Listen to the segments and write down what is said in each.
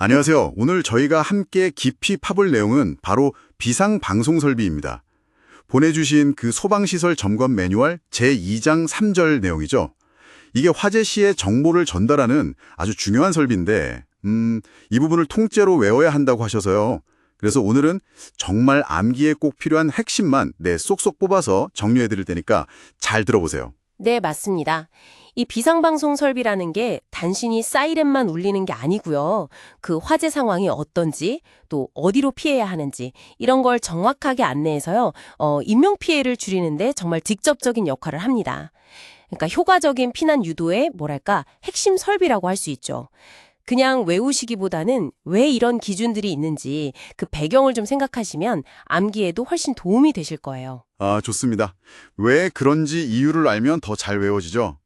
안녕하세요. 오늘 저희가 함께 깊이 파볼 내용은 바로 비상방송 설비입니다. 보내주신 그 소방시설 점검 매뉴얼 제2장 3절 내용이죠. 이게 화재 시에 정보를 전달하는 아주 중요한 설비인데 이 부분을 통째로 외워야 한다고 하셔서요. 그래서 오늘은 정말 암기에 꼭 필요한 핵심만 쏙쏙 뽑아서 정리해 드릴 테니까 잘 들어보세요. 네, 맞습니다. 이 비상방송 설비라는 게 단순히 사이렌만 울리는 게 아니고요. 그 화재 상황이 어떤지, 또 어디로 피해야 하는지 이런 걸 정확하게 안내해서요. 인명피해를 줄이는데 정말 직접적인 역할을 합니다. 그러니까 효과적인 피난 유도의 핵심 설비라고 할 수 있죠. 그냥 외우시기보다는 왜 이런 기준들이 있는지 그 배경을 좀 생각하시면 암기에도 훨씬 도움이 되실 거예요. 아, 좋습니다. 왜 그런지 이유를 알면 더 잘 외워지죠.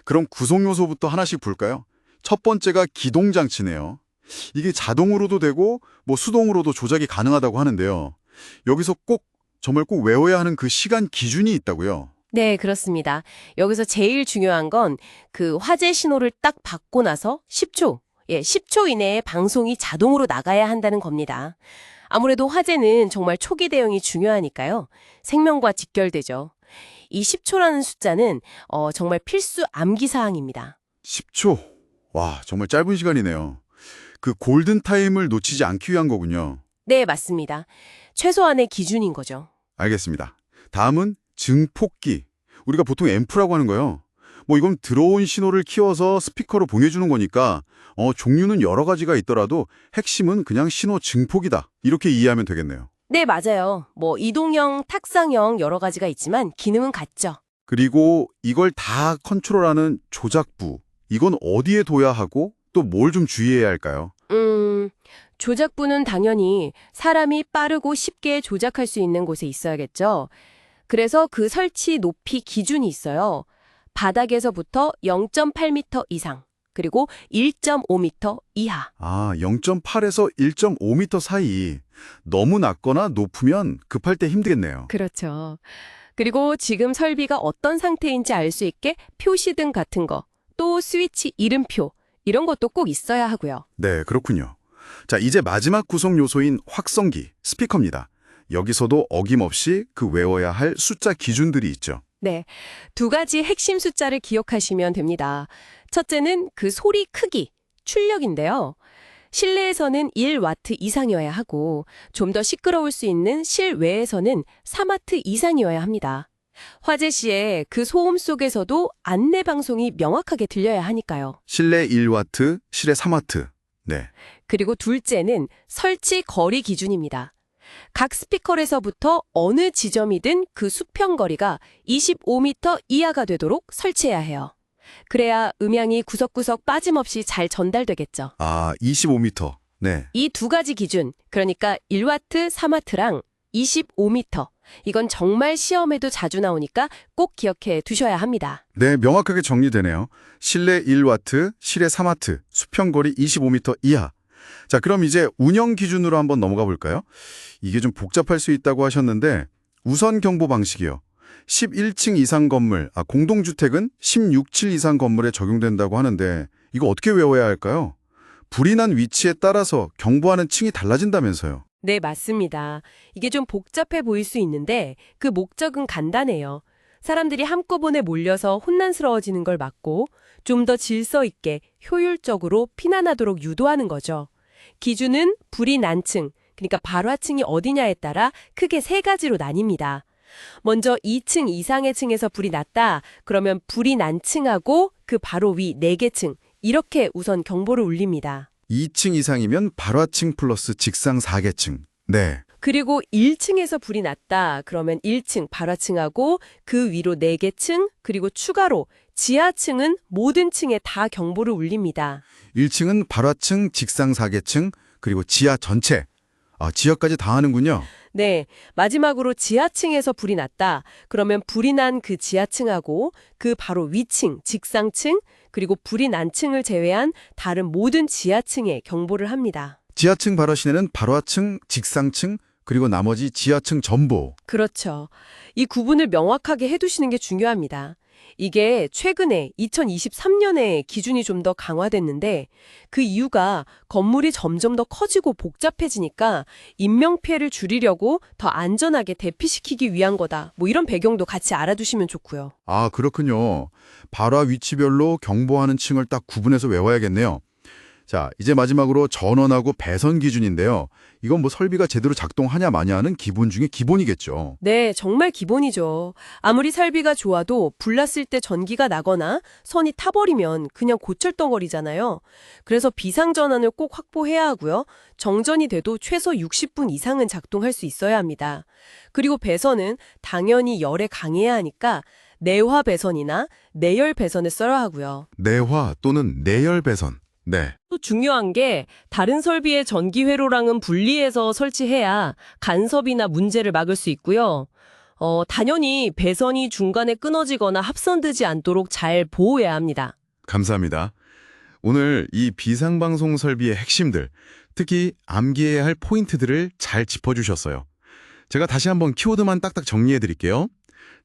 그럼 구성 요소부터 하나씩 볼까요? 첫 번째가 기동장치네요. 이게 자동으로도 되고 수동으로도 조작이 가능하다고 하는데요. 여기서 정말 꼭 외워야 하는 그 시간 기준이 있다고요. 네, 그렇습니다. 여기서 제일 중요한 건 그 화재 신호를 딱 받고 나서 10초, 10초 이내에 방송이 자동으로 나가야 한다는 겁니다. 아무래도 화재는 정말 초기 대응이 중요하니까요. 생명과 직결되죠. 이 10초라는 숫자는 정말 필수 암기 사항입니다. 10초. 와, 정말 짧은 시간이네요. 그 골든타임을 놓치지 않기 위한 거군요. 네, 맞습니다. 최소한의 기준인 거죠. 알겠습니다. 다음은 증폭기. 우리가 보통 앰프라고 하는 거요. 이건 들어온 신호를 키워서 스피커로 보내주는 거니까 종류는 여러 가지가 있더라도 핵심은 그냥 신호 증폭이다. 이렇게 이해하면 되겠네요. 네, 맞아요. 이동형, 탁상형 여러 가지가 있지만 기능은 같죠. 그리고 이걸 다 컨트롤하는 조작부. 이건 어디에 둬야 하고 또 뭘 좀 주의해야 할까요? 조작부는 당연히 사람이 빠르고 쉽게 조작할 수 있는 곳에 있어야겠죠. 그래서 그 설치 높이 기준이 있어요. 바닥에서부터 0.8m 이상, 그리고 1.5m 이하. 아, 0.8에서 1.5m 사이. 너무 낮거나 높으면 급할 때 힘들겠네요. 그렇죠. 그리고 지금 설비가 어떤 상태인지 알 수 있게 표시등 같은 거, 또 스위치 이름표, 이런 것도 꼭 있어야 하고요. 네, 그렇군요. 자, 이제 마지막 구성 요소인 확성기, 스피커입니다. 여기서도 어김없이 그 외워야 할 숫자 기준들이 있죠. 네, 두 가지 핵심 숫자를 기억하시면 됩니다. 첫째는 그 소리 크기, 출력인데요. 실내에서는 1와트 이상이어야 하고 좀 더 시끄러울 수 있는 실외에서는 3와트 이상이어야 합니다. 화재 시에 그 소음 속에서도 안내 방송이 명확하게 들려야 하니까요. 실내 1와트, 실외 3와트. 네. 그리고 둘째는 설치 거리 기준입니다. 각 스피커에서부터 어느 지점이든 그 수평거리가 25m 이하가 되도록 설치해야 해요. 그래야 음향이 구석구석 빠짐없이 잘 전달되겠죠. 아, 25m. 네. 이 두 가지 기준, 그러니까 1와트, 3와트랑 25m. 이건 정말 시험에도 자주 나오니까 꼭 기억해 두셔야 합니다. 네, 명확하게 정리되네요. 실내 1와트, 실외 3와트, 수평거리 25m 이하. 자, 그럼 이제 운영 기준으로 한번 넘어가 볼까요? 이게 좀 복잡할 수 있다고 하셨는데 우선 경보 방식이요. 11층 이상 건물, 공동주택은 16층 이상 건물에 적용된다고 하는데 이거 어떻게 외워야 할까요? 불이 난 위치에 따라서 경보하는 층이 달라진다면서요. 네, 맞습니다. 이게 좀 복잡해 보일 수 있는데 그 목적은 간단해요. 사람들이 한꺼번에 몰려서 혼란스러워지는 걸 막고 좀 더 질서 있게 효율적으로 피난하도록 유도하는 거죠. 기준은 불이 난 층, 그러니까 발화층이 어디냐에 따라 크게 세 가지로 나뉩니다. 먼저 2층 이상의 층에서 불이 났다. 그러면 불이 난 층하고 그 바로 위 4개 층, 이렇게 우선 경보를 울립니다. 2층 이상이면 발화층 플러스 직상 4계층. 네. 그리고 1층에서 불이 났다. 그러면 1층 발화층하고 그 위로 4개 층, 그리고 추가로 지하층은 모든 층에 다 경보를 울립니다. 1층은 발화층, 직상 4계층, 그리고 지하 전체. 지하까지 다 하는군요. 네, 마지막으로 지하층에서 불이 났다. 그러면 불이 난 그 지하층하고 그 바로 위층, 직상층, 그리고 불이 난 층을 제외한 다른 모든 지하층에 경보를 합니다. 지하층 발화 시내는 발화층, 직상층, 그리고 나머지 지하층 전부. 그렇죠. 이 구분을 명확하게 해두시는 게 중요합니다. 이게 최근에 2023년에 기준이 좀 더 강화됐는데 그 이유가 건물이 점점 더 커지고 복잡해지니까 인명피해를 줄이려고 더 안전하게 대피시키기 위한 거다. 뭐 이런 배경도 같이 알아두시면 좋고요. 아, 그렇군요. 발화 위치별로 경보하는 층을 딱 구분해서 외워야겠네요. 자, 이제 마지막으로 전원하고 배선 기준인데요. 이건 뭐 설비가 제대로 작동하냐 마냐는 기본 중에 기본이겠죠. 네, 정말 기본이죠. 아무리 설비가 좋아도 불났을 때 전기가 나거나 선이 타버리면 그냥 고철덩어리잖아요. 그래서 비상전환을 꼭 확보해야 하고요. 정전이 돼도 최소 60분 이상은 작동할 수 있어야 합니다. 그리고 배선은 당연히 열에 강해야 하니까 내화 배선이나 내열 배선을 써야 하고요. 내화 또는 내열 배선. 네. 또 중요한 게 다른 설비의 전기 회로랑은 분리해서 설치해야 간섭이나 문제를 막을 수 있고요. 단연히 배선이 중간에 끊어지거나 합선되지 않도록 잘 보호해야 합니다. 감사합니다. 오늘 이 비상방송 설비의 핵심들, 특히 암기해야 할 포인트들을 잘 짚어주셨어요. 제가 다시 한번 키워드만 딱딱 정리해드릴게요.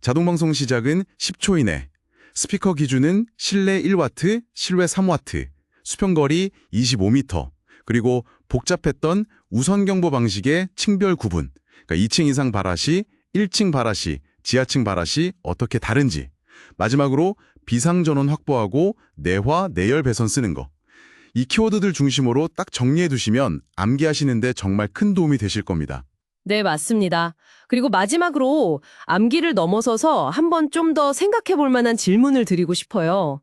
자동방송 시작은 10초 이내, 스피커 기준은 실내 1와트, 실외 3와트, 수평거리 25m, 그리고 복잡했던 우선경보 방식의 층별 구분, 그러니까 2층 이상 발화 시, 1층 발화 시, 지하층 발화 시 어떻게 다른지, 마지막으로 비상전원 확보하고 내화, 내열 배선 쓰는 거. 이 키워드들 중심으로 딱 정리해 두시면 암기하시는데 정말 큰 도움이 되실 겁니다. 네, 맞습니다. 그리고 마지막으로 암기를 넘어서서 한번 좀 더 생각해 볼 만한 질문을 드리고 싶어요.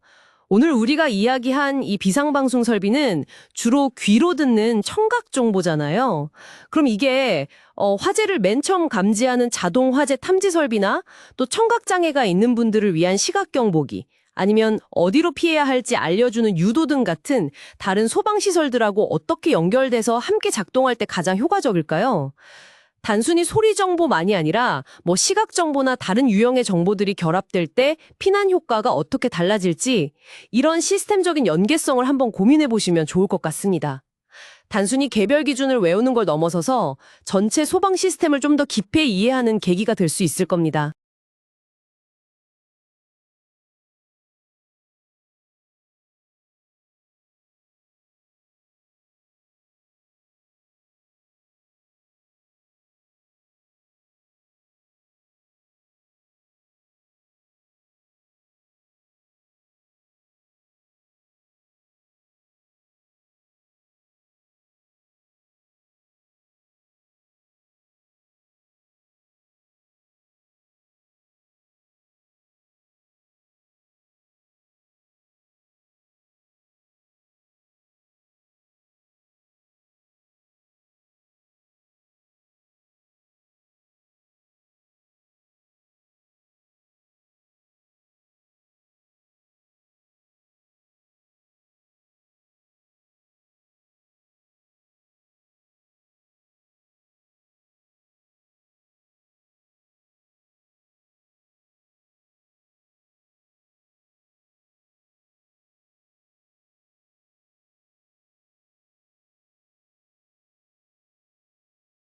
오늘 우리가 이야기한 이 비상방송 설비는 주로 귀로 듣는 청각 정보잖아요. 그럼 이게 화재를 맨 처음 감지하는 자동 화재 탐지 설비나 또 청각 장애가 있는 분들을 위한 시각 경보기, 아니면 어디로 피해야 할지 알려주는 유도등 같은 다른 소방 시설들하고 어떻게 연결돼서 함께 작동할 때 가장 효과적일까요? 단순히 소리 정보만이 아니라 뭐 시각 정보나 다른 유형의 정보들이 결합될 때 피난 효과가 어떻게 달라질지, 이런 시스템적인 연계성을 한번 고민해 보시면 좋을 것 같습니다. 단순히 개별 기준을 외우는 걸 넘어서서 전체 소방 시스템을 좀 더 깊이 이해하는 계기가 될 수 있을 겁니다.